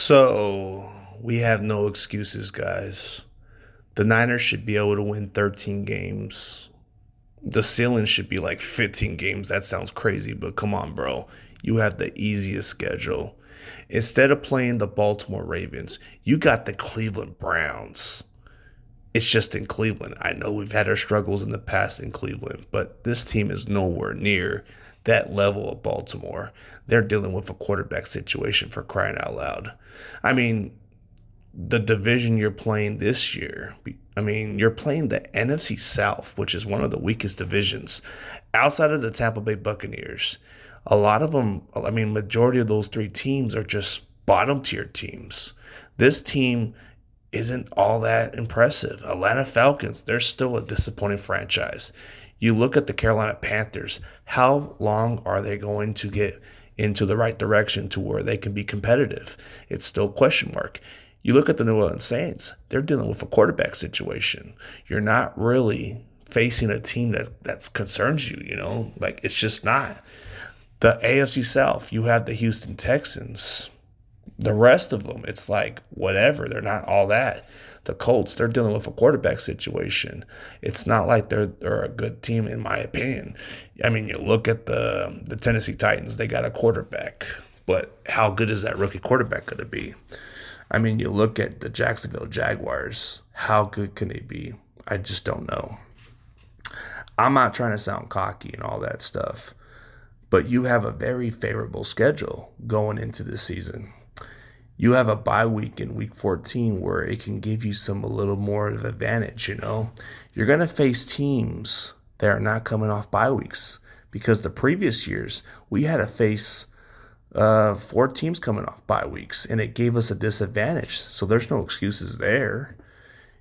So we have no excuses, guys. The Niners should be able to win 13 games. The ceiling should be like 15 games. That sounds crazy, but come on, bro. You have the easiest schedule. Instead of playing the Baltimore Ravens, you got the Cleveland Browns. It's just in Cleveland. I know we've had our struggles in the past in Cleveland, but this team is nowhere near that level of Baltimore. They're dealing with a quarterback situation for crying out loud. I mean, the division you're playing this year, you're playing the NFC South, which is one of the weakest divisions outside of the Tampa Bay Buccaneers. A lot of them, majority of those three teams are just bottom tier teams. This team isn't all that impressive. Atlanta Falcons, they're still a disappointing franchise. You look at the Carolina Panthers, how long are they going to get into the right direction to where they can be competitive? It's still a question mark. You look at the New Orleans Saints, they're dealing with a quarterback situation. You're not really facing a team that concerns you, Like it's just not. The AFC South, you have the Houston Texans. The rest of them, it's like whatever. They're not all that. The Colts, they're dealing with a quarterback situation. It's not like they're a good team, in my opinion. You look at the Tennessee Titans, they got a quarterback. But how good is that rookie quarterback going to be? You look at the Jacksonville Jaguars. How good can they be? I just don't know. I'm not trying to sound cocky and all that stuff, but you have a very favorable schedule going into this season. You have a bye week in week 14 where it can give you a little more of an advantage, You're going to face teams that are not coming off bye weeks because the previous years we had to face four teams coming off bye weeks, and it gave us a disadvantage. So there's no excuses there.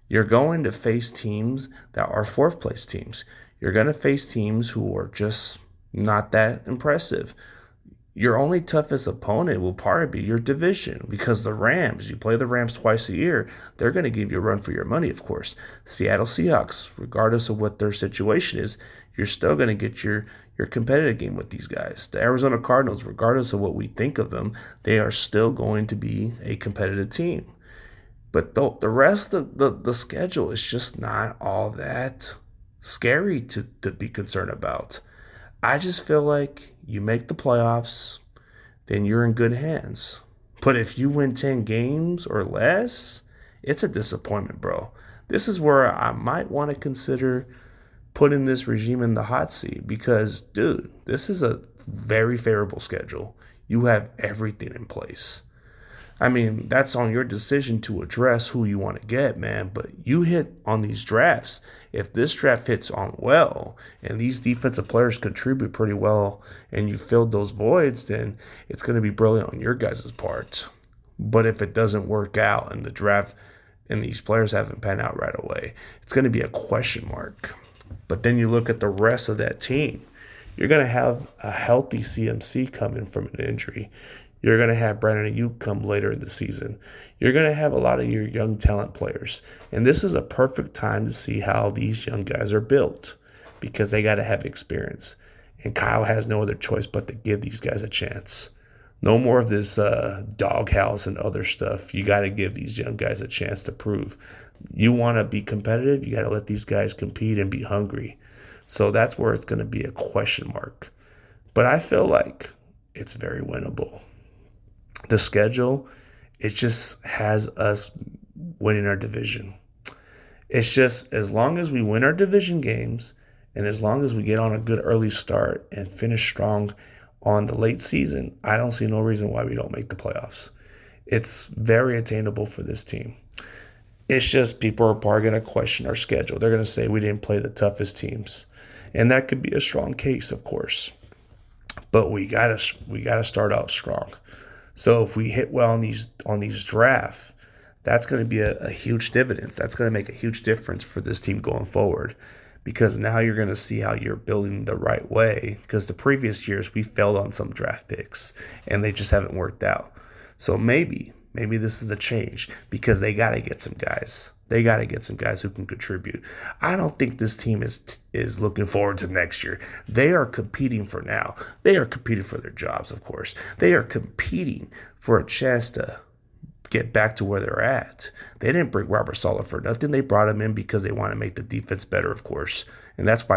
You're going to face teams that are fourth place teams. You're going to face teams who are just not that impressive. Your only toughest opponent will probably be your division because the Rams, you play the Rams twice a year, they're going to give you a run for your money, of course. Seattle Seahawks, regardless of what their situation is, you're still going to get your competitive game with these guys. The Arizona Cardinals, regardless of what we think of them, they are still going to be a competitive team. But the rest of the schedule is just not all that scary to be concerned about. I just feel like you make the playoffs, then you're in good hands. But if you win 10 games or less, it's a disappointment, bro. This is where I might want to consider putting this regime in the hot seat because, dude, this is a very favorable schedule. You have everything in place. That's on your decision to address who you want to get, man. But you hit on these drafts. If this draft hits on well and these defensive players contribute pretty well and you filled those voids, then it's going to be brilliant on your guys' part. But if it doesn't work out and the draft and these players haven't panned out right away, it's going to be a question mark. But then you look at the rest of that team. You're going to have a healthy CMC coming from an injury. You're going to have Brandon Ayuk come later in the season. You're going to have a lot of your young talent players. And this is a perfect time to see how these young guys are built because they got to have experience. And Kyle has no other choice but to give these guys a chance. No more of this doghouse and other stuff. You got to give these young guys a chance to prove. You want to be competitive, you got to let these guys compete and be hungry. So that's where it's going to be a question mark. But I feel like it's very winnable. The schedule, it just has us winning our division. It's just as long as we win our division games and as long as we get on a good early start and finish strong on the late season, I don't see no reason why we don't make the playoffs. It's very attainable for this team. It's just people are probably going to question our schedule. They're going to say we didn't play the toughest teams. And that could be a strong case, of course. But we gotta start out strong. So if we hit well on these drafts, that's going to be a huge dividend. That's going to make a huge difference for this team going forward because now you're going to see how you're building the right way because the previous years we failed on some draft picks and they just haven't worked out. So maybe this is a change because they got to get some guys. They got to get some guys who can contribute. I don't think this team is looking forward to next year. They are competing for now. They are competing for their jobs, of course. They are competing for a chance to get back to where they're at. They didn't bring Robert Saleh for nothing. They brought him in because they want to make the defense better, of course. And that's why